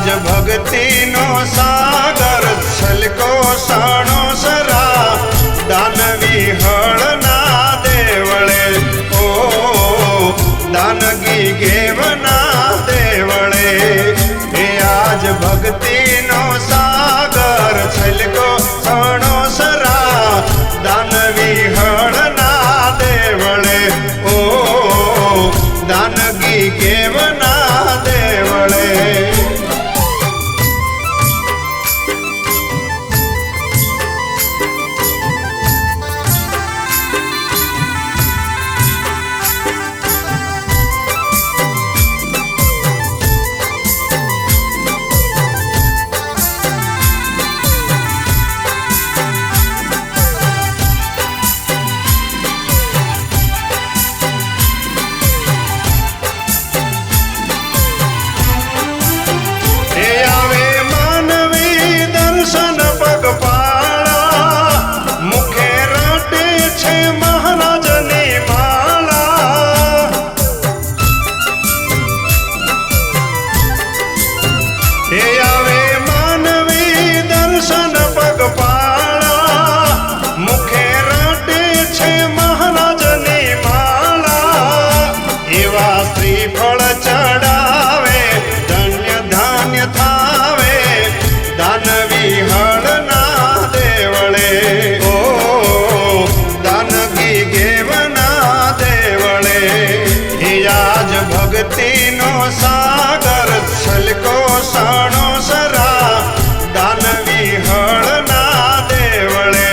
आज भक्ति नो सागर छलको साणो सरा दानवी हळना देवळे ओ दानगी गेवना देवळे हे आज भक्ति नो सागर छलको साणो सरा दानवी हळना देवळे ओ दानगी गेवना देवळे भक्ति नो सागर छलको साणो सरा दानवी हळना देवळे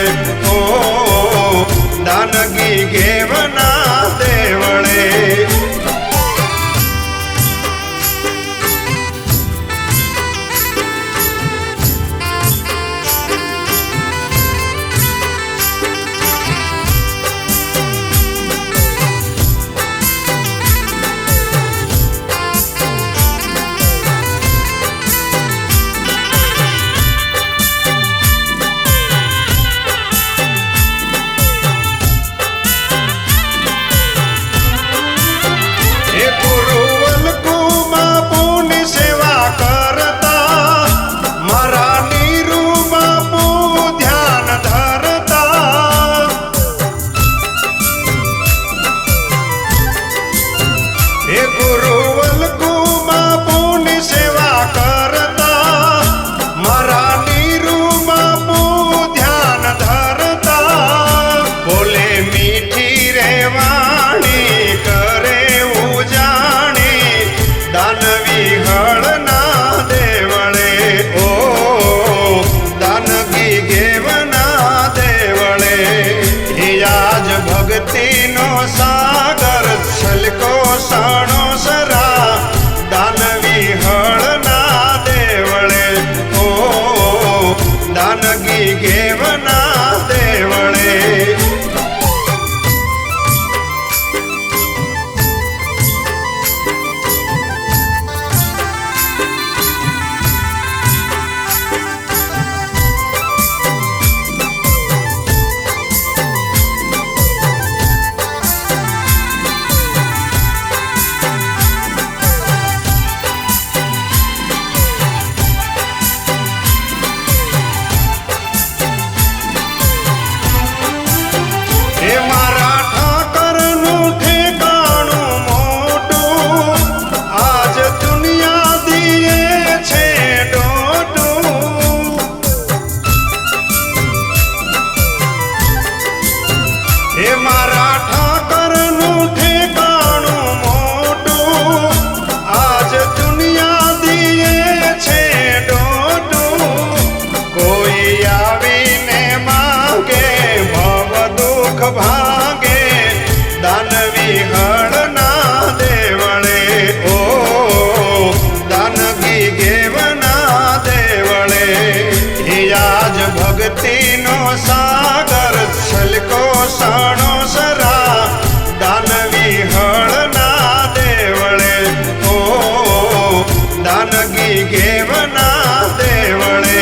ओ दानगी गेवना देवळे भक्ति नो सागर छलको साणो सरा दानवी हळना देवळे ओ दानगी गेवना देवळे भागे दानवी हळना देवळे ओ दानगी गेवना देवळे हे आज भक्ति नो सागर छलको साणो सरा दानवी हळना देवळे ओ दानगी गेवना देवळे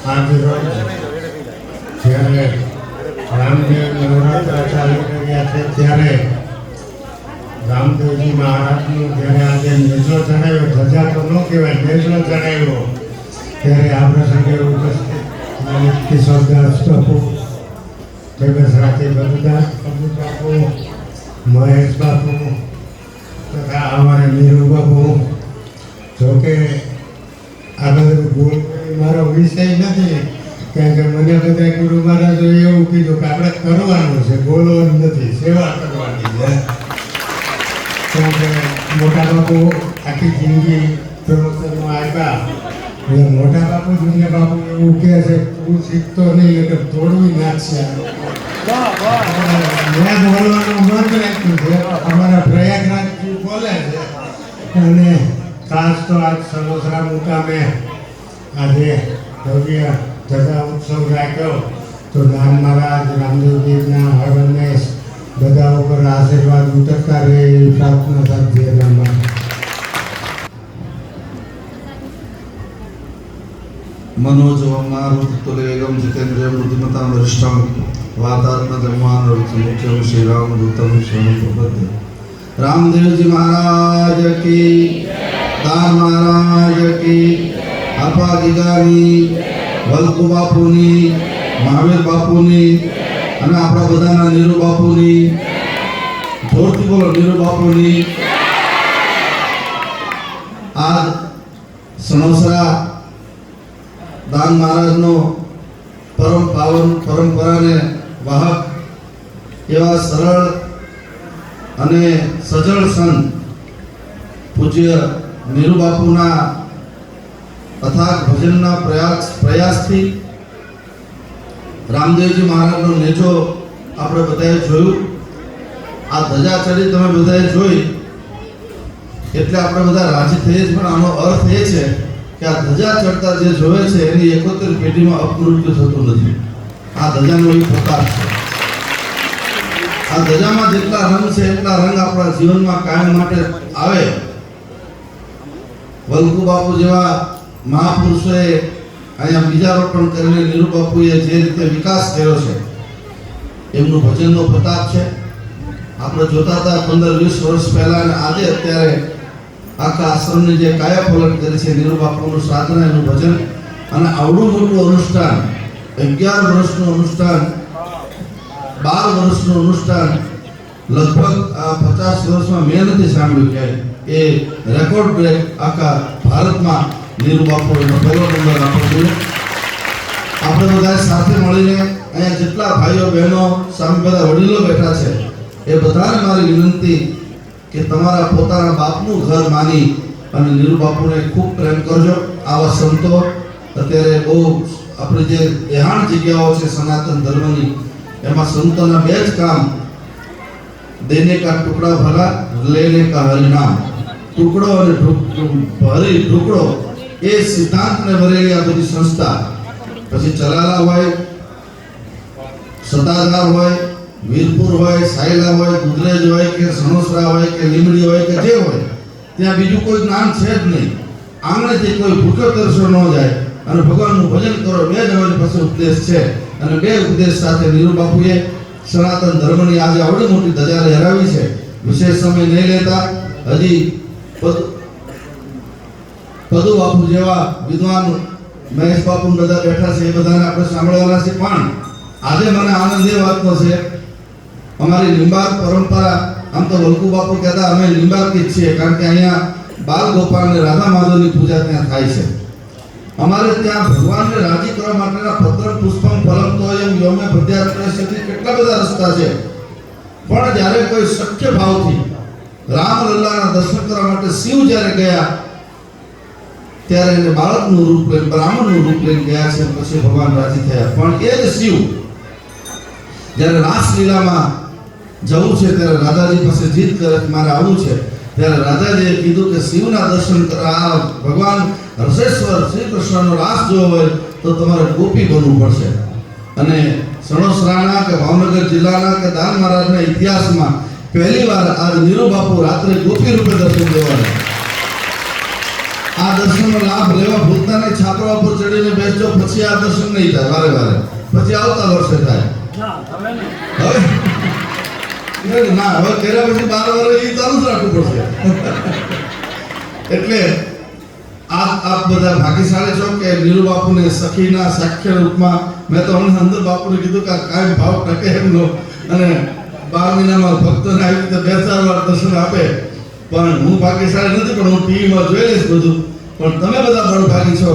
આજ રોજ જ્યારે રામદેવ નવરાત્ર ચાલી રહ્યા છે ત્યારે રામદેવજી મહારાજનું જ્યારે આજે નેજો ચડાવ્યો, ધજા તો ન કહેવાય, નેજો ચડાવ્યો, ત્યારે આ પ્રસંગે ઉપસ્થિત કિશોરદાસ બાપુ, જગત રાતે બરુદાસ બાપુ, મહેશ બાપુ તથા અમારા નીરુ બાપુ. જોકે આ બધું મારો વિષય નથી, કારણ કે મને બધા ગુરુ મહારાજોએ એવું કીધું કે આપણે કરવાનું છે, બોલવાનું નથી, સેવા કરવાની છે. કારણ કે મોટા બાપુ આખી જિંદગી પ્રવચનમાં આવ્યા એટલે મોટા બાપુ જુનિયા બાપુ એવું કહે છે તું શીખતો નહીં એટલે તોડવી નાખશે. મેં બોલવાનું બંધ રાખ્યું છે, અમારા પ્રયાગરાજજી બોલે છે. અને ખાસ તો આજ સરોસરા મુકામે આજે ભવ્ય ધજા ઉત્સવ રાખ્યો તો દાન મહારાજ, રામદેવજીના હર હંમેશ બધા ઉપર આશીર્વાદ ઉતરતા રહે એવી પ્રાર્થના સાથે એનામાં मनोजवमारुतुलेगम जितेन्द्रियं बुद्धिमतां वरिष्ठं वातात्मजन्मानरुचिं मुख्यं श्रीरामदूतं शरणं प्रपद्ये. रामदेव जी महाराज की, दान महाराज की, आपा गीगानी, વલ્કુ બાપુની, મહાવીર બાપુની અને આપણા બધાના નીરુ બાપુની, જોરથી બોલો નીરુ બાપુની. આજ સણોસરા દાન મહારાજનો પરમ પાવન પરંપરાને વાહક એવા સરળ અને સજળ સંત પૂજ્ય નીરુ બાપુના અથાગ ભજનના પ્રયાસથી રામદેવજી મહારાજનો નેજો આપણે બધાએ જોયું. આ ધજા ચડી તમે બધાએ જોઈ એટલે આપણે બધા રાજી થઈએ જ, પણ આનો અર્થ એ છે કે આ ધજા ચડતા જે જોવે છે એની 71 પેઢીમાં અપમૃત્યુ થતું નથી. આ ધજાનો એક પ્રકાર છે. આ ધજામાં જેટલા રંગ છે એટલા રંગ આપણા જીવનમાં કાયમ માટે આવે. વલ્કુ બાપુ જેવા મહાપુરુષોએ અહીંયા બીજારોપણ કરીને નીરુ બાપુએ જે રીતે વિકાસ કર્યો છે એમનું ભજનનો પ્રતાપ છે. આપણે જોતા હતા 15-20 વર્ષ પહેલા અને આજે અત્યારે આખા આશ્રમની જે કાયાપલટ કરી છે નીરુ બાપુનું સાધના, એનું ભજન અને આવડું મોટું અનુષ્ઠાન, 11 વર્ષનું અનુષ્ઠાન, 12 વર્ષનું અનુષ્ઠાન, લગભગ આ 50 વર્ષમાં મેં નથી સાંભળ્યું કે એ રેકોર્ડ બ્રેક આખા ભારતમાં નીરુ બાપુનો પહેલો નંબર આપવો જોઈએ. આપણે બધા સાથે મળીને અહીંયા જેટલા ભાઈઓ બહેનો સામે બધા વડીલો બેઠા છે એ બધાને મારી વિનંતી કે તમારા પોતાના બાપનું ઘર માની અને નીરુ બાપુને ખૂબ પ્રેમ કરજો. આવા સંતો અત્યારે બહુ આપણી જે દેહાણ જગ્યાઓ છે સનાતન ધર્મની, એમાં સંતોના બે જ કામ, દેને કા ટુકડા ભલા, લેને કા હરિનામ. ટુકડો અને ભરી ટુકડો એ સિદ્ધાંતને ભરેલી આ બધી સંસ્થા, પછી ચલાલા હોય, સતાધાર હોય, વીરપુર હોય, સાયલા હોય, ગુદરેજ હોય કે સણોસરા હોય કે લીમડી હોય કે જે હોય, ત્યાં બીજું કોઈ જ્ઞાન છે જ નહીં. આંગણેથી કોઈ ભૂખ્યો તરસો ન જાય અને ભગવાનનું ભજન કરો, બે જ અમારી પાસે ઉપદેશ છે. અને બે ઉપદેશ સાથે નીરુ બાપુએ સનાતન ધર્મની આજે આવડી મોટી ધજા લહેરાવી છે. વિશેષ સમય નહીં લેતા, હજી પદુ બાપુ જેવા વિદ્વાન મહેશ બાપુ બધા બેઠા છે, એ બધાને આપણે સાંભળવાના છે. પણ આજે મને આનંદ એ વાતનો છે, અમારી લીંબાર પરંપરા, આમ તો વલ્કુ બાપુ કહેતા અમે લીંબારથી જ છીએ, કારણ કે અહીંયા બાલ ગોપાલ અને રાધા માધવની પૂજા ત્યાં થાય છે. અમારે ત્યાં ભગવાનને રાજી કરવા માટેના પત્ર પુષ્પમ ફલમ તો એમ યોમે પ્રત્યાત્મક કેટલા બધા રસ્તા છે. પણ જ્યારે કોઈ શક્ય ભાવથી રામલલ્લાના દર્શન કરવા માટે શિવ જ્યારે ગયા ત્યારે એને બાળકનું રૂપ લઈને, બ્રાહ્મણનું રૂપ લઈને ગયા છે. પછી ભગવાન રાજી થયા. પણ એ જ શિવ જ્યારે રાસલીલામાં જવું છે ત્યારે રાધાજી પાસે જીદ કરે કે મારે આવવું છે, ત્યારે રાધાજીએ કીધું કે શિવના દર્શન કરવા, ભગવાન રસેશ્વર શ્રી કૃષ્ણનો રાસ જોવો હોય તો તમારે ગોપી બનવું પડશે. અને સણોસરાના કે ભાવનગર જિલ્લાના કે દાન મહારાજના ઇતિહાસમાં પહેલી વાર આ નીરુ બાપુ રાત્રે ગોપી રૂપે દર્શન દેવાના. આ દર્શનનો લાભ લેવા ભૂલતા નહીં. છાપરા ઉપર ચડીને બેસજો, પછી આ દર્શન નહીં થાય વારે વારે, પછી આવતા વર્ષે થાય. હવે ના, હવે કર્યા પછી 12 વર્ષ એ ચાલુ જ રાખવું પડશે. એટલે આપ બધા ભાગ્યશાળી છો કે નીરુ બાપુને સખીના સાખ્ય રૂપમાં, મેં તો હમણાં અંદર બાપુને કીધું કે કાંઈ ભાવ ટકે એમનો, અને 12 મહિનામાં ભક્તોને આવી રીતે 2-4 વાર દર્શન આપે. પણ હું ભાગ્યશાળી નથી, પણ હું ટીવીમાં જોઈ લઈશ બધું. પણ તમે બધા બળભાગી છો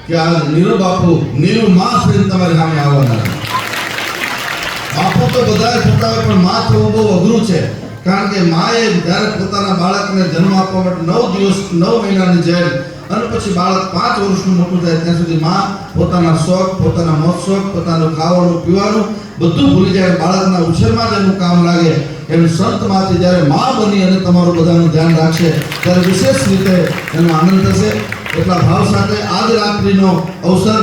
કે આ નીરુ બાપુ, નીરુ માં થઈને તમારી સામે આવવાના. બાપુ તો બધાએ થતા હોય, પણ માં થવું બહુ અઘરું છે. કારણ કે માએ જ્યારે પોતાના બાળકને જન્મ આપવા માટે 9 દિવસ 9 મહિનાની જેલ, અને પછી બાળક 5 વર્ષનું મોટું થાય ત્યાં સુધી માં પોતાના શોખ, પોતાના મોજ શોખ, પોતાનું ખાવાનું પીવાનું બધું ભૂલી જાય. બાળકના ઉછેરમાં જ એનું કામ લાગે. એમ સંતમાંથી જ્યારે માં બની અને તમારું બધાનું ધ્યાન રાખશે ત્યારે વિશેષ રીતે એનો આનંદ થશે. એટલા ભાવ સાથે આજ રાત્રિનો અવસર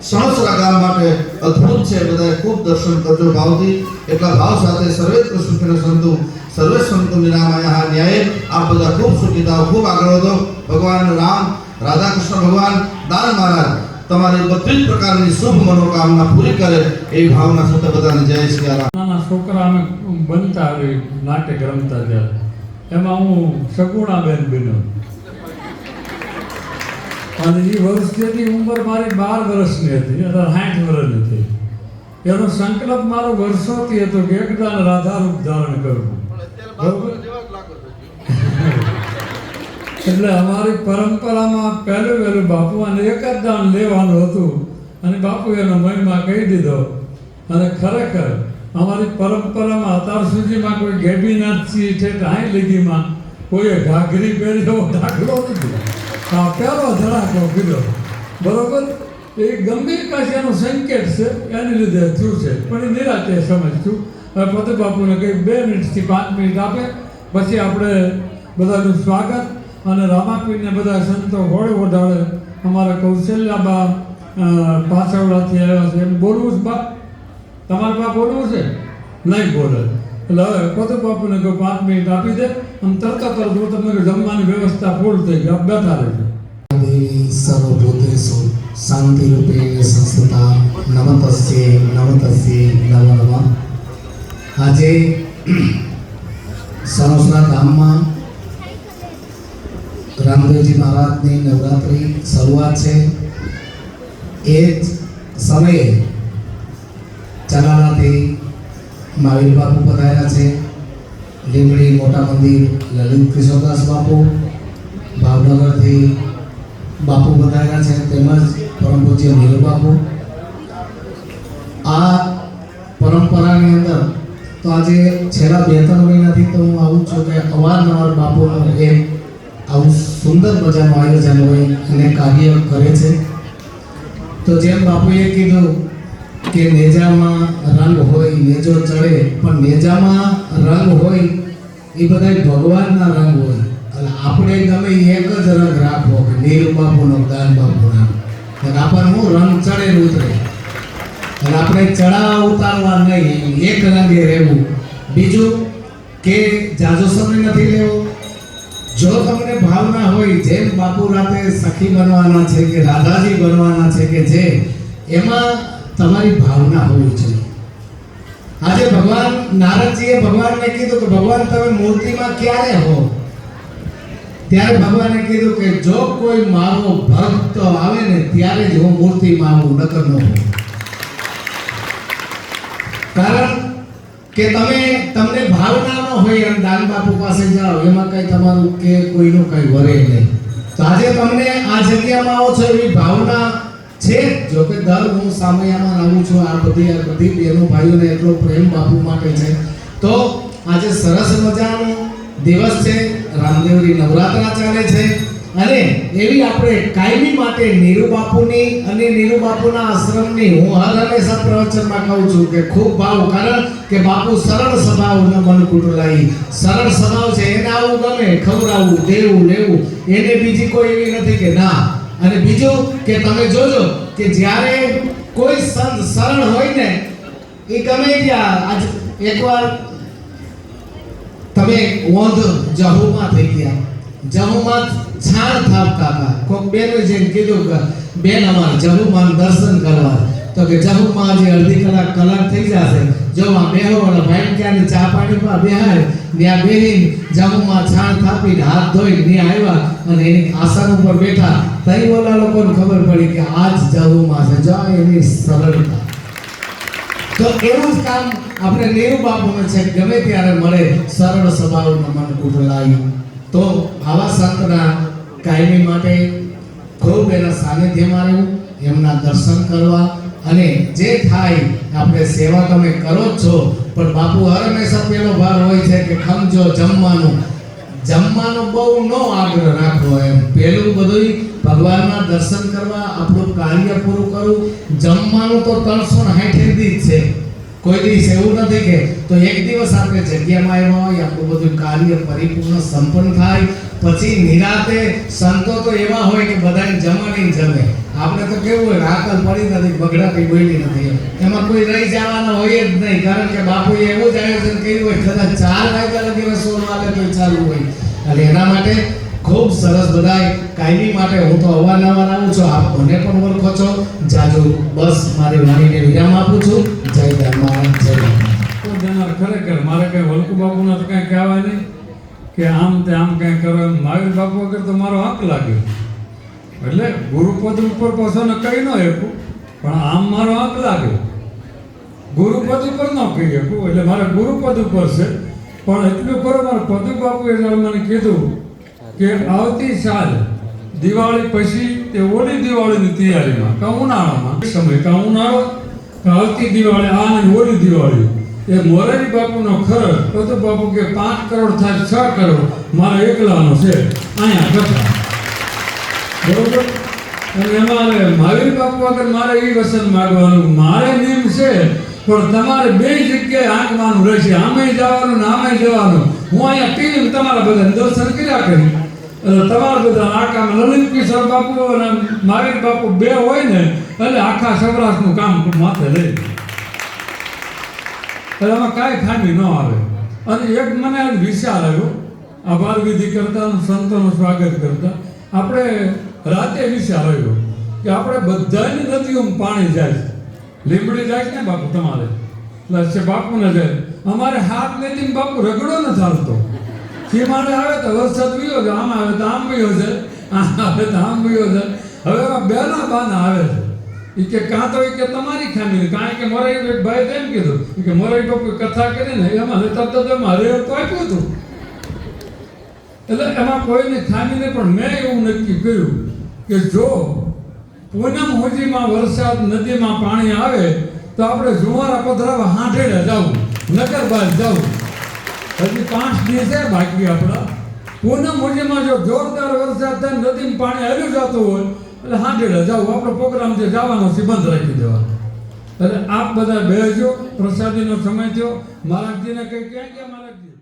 સણોસરા ગામ માટે અદ્ભુત છે. બધાએ ખૂબ દર્શન કરજો ભાવથી. એટલા ભાવ સાથે સર્વેત્ર સુખિનો સંતુ સર્વે સંતો નિરામયા ન્યાય. આપ બધા ખૂબ સુખી થાઓ, ખૂબ આગળ વધો. ભગવાન રામ, રાધા કૃષ્ણ ભગવાન, દાન મહારાજ તમારી બધી જ પ્રકારની શુભ મનોકામના પૂરી કરે એવી ભાવના સાથે બધાને જય શ્રી રામ. નાના છોકરા અમે બનતા આવી નાટક રમતા ત્યારે એમાં હું સગુણાબેન બન્યો, અને એ વર્ષથી ઉંમર મારી 12 વર્ષની હતી, અત્યારે 60 વર્ષની હતી. એનો સંકલ્પ મારો વર્ષોથી હતો કે એકદાન રાધારૂપ ધારણ કરવું. એટલે અમારી પરંપરામાં પહેલું બાપુ અને એક જ દાન લેવાનું હતું, અને બાપુ એનો મહિમા કહી દીધો. અને ખરેખર અમારી પરંપરામાં અત્યાર સુધીમાં કોઈ ગેબીનાથથી ઠેઠ હાઈ લીગીમાં કોઈએ ઘાઘરી પહેરી એવો દાખલો નથી. આ પહેલો ધડાકો કીધો, બરોબર. એ ગંભીર કાશીનો સંકેત છે, એની લીધે થયું છે. પણ એ નિરાતે સમજતું. હવે પોતે બાપુને કંઈક 2 મિનિટથી 5 મિનિટ આપે, પછી આપણે બધાનું સ્વાગત. અને રામાપીરને બધા સંતો હોળે ઓઢાડે. અમારા કૌશલ્યાબા પાછળથી આવ્યા છે, એમ બોલવું છે બા? તમારે બા બોલવું છે? નહીં બોલે. એટલે હવે પોતે બાપુને કહું 5 મિનિટ આપી દે, આમ તરત તમે જમવાની વ્યવસ્થા ફૂલ થઈ ગઈ, આપ બેઠા રહેજો. દેવી સર્વભૂતેષુ શાંતિરૂપેણ સંસ્થિતા નમસ્તે નમસ્તે નમો નમઃ. આજે સણોસરા ગામમાં રામદેવજી મહારાજની નવરાત્રિ શરૂઆત છે. એ જ સમયે ચલાલાથી મહાવીર બાપુ પધાર્યા છે, લીંબડી મોટા મંદિર લલિત કિશોરદાસ બાપુ, ભાવનગરથી બાપુ પધાર્યા છે, તેમજ પરમ પૂજ્ય નીરુ બાપુ. આ પરંપરાની અંદર તો આજે છેલ્લા 2-3 મહિનાથી તો હું આવું છું કે અવારનવાર બાપુનું એક આવું સુંદર મજાનું આયોજન હોય અને કાર્ય કરે છે. તો જેમ બાપુએ કીધું કે નેજામાં રંગ હોય, નેજો ચડે, પણ નેજામાં રંગ હોય એ બધા ભગવાનના રંગ હોય. અને આપણે ગમે એક જ રંગ રાખવો કે નીરુ બાપુનો, દાન બાપુનો. આપણને હું રંગ ચડે ઉતરે, અને આપણે ચડાવવા ઉતારવા નહીં, એક રંગે રહેવું. બીજું કે જાજો સમય નથી લેવો. જો તમને ભાવના હોય, જેમ બાપુ રાતે સખી બનવાના છે કે રાધાજી બનવાના છે, કે જે એમાં તમારી ભાવના હોવી જોઈએ. આજે ભગવાન નારદજીએ ભગવાનને કીધું કે ભગવાન તમે મૂર્તિમાં ક્યારે હો? ત્યારે ભગવાને કીધું કે જો કોઈ મારો ભક્ત આવે ને ત્યારે જ હું મૂર્તિમાં આવું, નકર ન હોઉં. કારણ કે તમને ભાવના ન હોય અને દાન બાપુ પાસે જાઓ, એમાં કઈ તમારું કે કોઈનું કઈ વરે નહીં. તો આજે તમને આ જગ્યામાં આવો છો એવી ભાવના છે. જો કે દર હું સામૈયામાં આવું છું, આ બધી બહેનો ભાઈઓને એટલો પ્રેમ બાપુ માટે છે. તો આજે સરસ મજાનો દિવસ છે, રામદેવની નવરાત્રા ચાલે છે, અને એવી આપણે કાયમી માટે નીરુ બાપુની અને નીરુ બાપુના આશ્રમની હું હર હંમેશા પ્રવચનમાં કહું છું કે ખૂબ ભાવ. કારણ કે બાપુ સરળ સ્વભાવનો મન કુટલાઈ, સરળ સ્વભાવ છે. એને આવું ગમે, ખવડાવવું, દેવું, લેવું, એને બીજી કોઈ એવી નથી કે ના. અને બીજું કે તમે જોજો કે જ્યારે કોઈ સંત સરળ હોય ને, એ ગમે ત્યાં. આજ એકવાર તમે ઓંધ જહુમાં થઈ ગયા, જહુમાં છાણ થાપતા હતા. કોક બેને જઈને કીધું કે બેન અમારે જહુમાં દર્શન કરવા, તો કે જહુમાં હજી અડધી કલાક થઈ જશે, જો આ બેહો અને ભાઈ ક્યાંની ચા પાણી પર બેહાય ત્યાં બેહીને જહુમાં છાણ થાપીને હાથ ધોઈને ત્યાં આવ્યા અને એની આસન ઉપર બેઠા. તઈ ઓલા લોકોને ખબર પડી કે આજ જહુમાં છે, જો એની સરળતા. તો એવું જ કામ આપણે નીરુ બાપુને છે, ગમે ત્યારે મળે સરળ સ્વભાવનું મન કુટલાયું. તો આવા સંતના કાયમી માટે ખૂબ એના સાનિધ્યમાં રહેવું, એમના દર્શન કરવા, અને જે થાય આપણે સેવા તમે કરો જ છો, પણ બાપુ હર હંમેશા પેલો ભાર હોય છે કે ખમજો જમવાનો બહુ ન આગ્રહ રાખવો. એમ પેલું બધું ભગવાનના દર્શન કરવા, આપણું કાર્ય પૂરું કરવું. જમવાનું તો 360 દી જ છે, કોઈ દિવસ એવું નથી કે તો એક દિવસ આપણે જગ્યામાં આવ્યા હોય, આપણું બધું કાર્ય પરિપૂર્ણ સંપન્ન થાય પછી નિરાતે. સંતો તો એવા હોય કે બધાને જમાડીને જમે. આપણે તો કેવું હોય, આકલ પડી નથી, બગડા કઈ બોલી નથી, એમાં કોઈ રહી જવાના હોય જ નહીં. કારણ કે બાપુએ એવું જ આયોજન કર્યું હોય, કદાચ 4 વાગ્યા લગી રસોઈ વાલે તો ચાલુ હોય. એટલે એના માટે ખૂબ સરસ બધાય કાયમી માટે હું તો અવારનવાર આવું છું, આપ મને પણ ઓળખો છો. જાજુ બસ મારી વાણીને વિરામ આપું છું. જય ધર્મા, જય ધર્મા. તો જનાર ખરેખર મારે કઈ વલ્કુ બાપુના તો કઈ કહેવાય નહીં કે આમ તે આમ કઈ કરો. એમ મહાવીર બાપુ વગર તો મારો હક લાગ્યો, એટલે ગુરુપદ ઉપર પહોંચોને કહી ન શકું, પણ આમ મારો હક લાગ્યો. ગુરુપદ ઉપર ન કહી શકું, એટલે મારે ગુરુપદ ઉપર છે. પણ એટલું ખરો, મારા પદુ બાપુએ મને કીધું કે આવતી સાલ દિવાળી પછી તે ઓલી દિવાળીની તૈયારીમાં, કાં ઉનાળામાં સમય, કાં ઉનાળો કાં આવતી દિવાળી, આ ને ઓલી દિવાળી, એ મોરારી બાપુનો ખર્ચ પદુ બાપુ કે 5 કરોડ થાય 6 કરોડ મારા એકલાનો છે અહીંયા કથા, બરોબર. અને એમાં મહાવીર બાપુ વગર મારે એ વસન માગવાનું, મારે નિયમ છે, પણ તમારે 2 જગ્યાએ આંકવાનું રહેશે, આમે જવાનું ને આમે જવાનું. હું અહીંયા ટીવી તમારા બધા દર્શન કર્યા કરી, એટલે તમારા બધા આખામાં લલિત કિશોર બાપુ અને મહાવીર બાપુ 2 હોય ને એટલે આખા સૌરાષ્ટ્રનું કામ માથે લઈ, એટલે એમાં કાંઈ ખામી ન આવે. અને એક મને વિચાર આવ્યો, આભાર વિધિ કરતા સંતોનું સ્વાગત કરતા આપણે રાતે વિચાર આવ્યો કે આપણે બધાની નદીઓમાં પાણી જાય છે. લીંબડી જાય છે ને બાપુ તમારે, એટલે બાપુને જાય. અમારે હાથ નદીમાં બાપુ રગડો ન ચાલતો, સીમાડે આવે તો વરસાદ વિયો છે, આમ આવે તો આમ વિયો છે, આમ આવે તો આમ વિયો છે. હવે એમાં બેના બાના આવે છે. એ કે કાં તો એ કે તમારી ખામી, કારણ કે મોરારી ભાઈ તો એમ કીધું કે મોરારી બાપુ કથા કરીને એમાં તરત જ હરે તો આપ્યું હતું, એટલે એમાં કોઈની ખામી નહીં. પણ મેં એવું નક્કી કર્યું કે જો પૂનમ હોજીમાં વરસાદ નદીમાં પાણી આવે તો આપણે જુવારા પધરાવા હાંઠેડે જવું, નગર બહાર જવું. હજી 5 દિવસ છે બાકી આપણા. પૂનમ હોજીમાં જો જોરદાર વરસાદ થાય, નદીમાં પાણી આવ્યું જતું હોય એટલે હાંઠેડે જવું, આપણો પ્રોગ્રામ જે જવાનો છે બંધ રાખી દેવાનો. એટલે આપ બધા બેસજો, પ્રસાદીનો સમય થયો. મહારાજજીને કંઈ ક્યાં મહારાજજી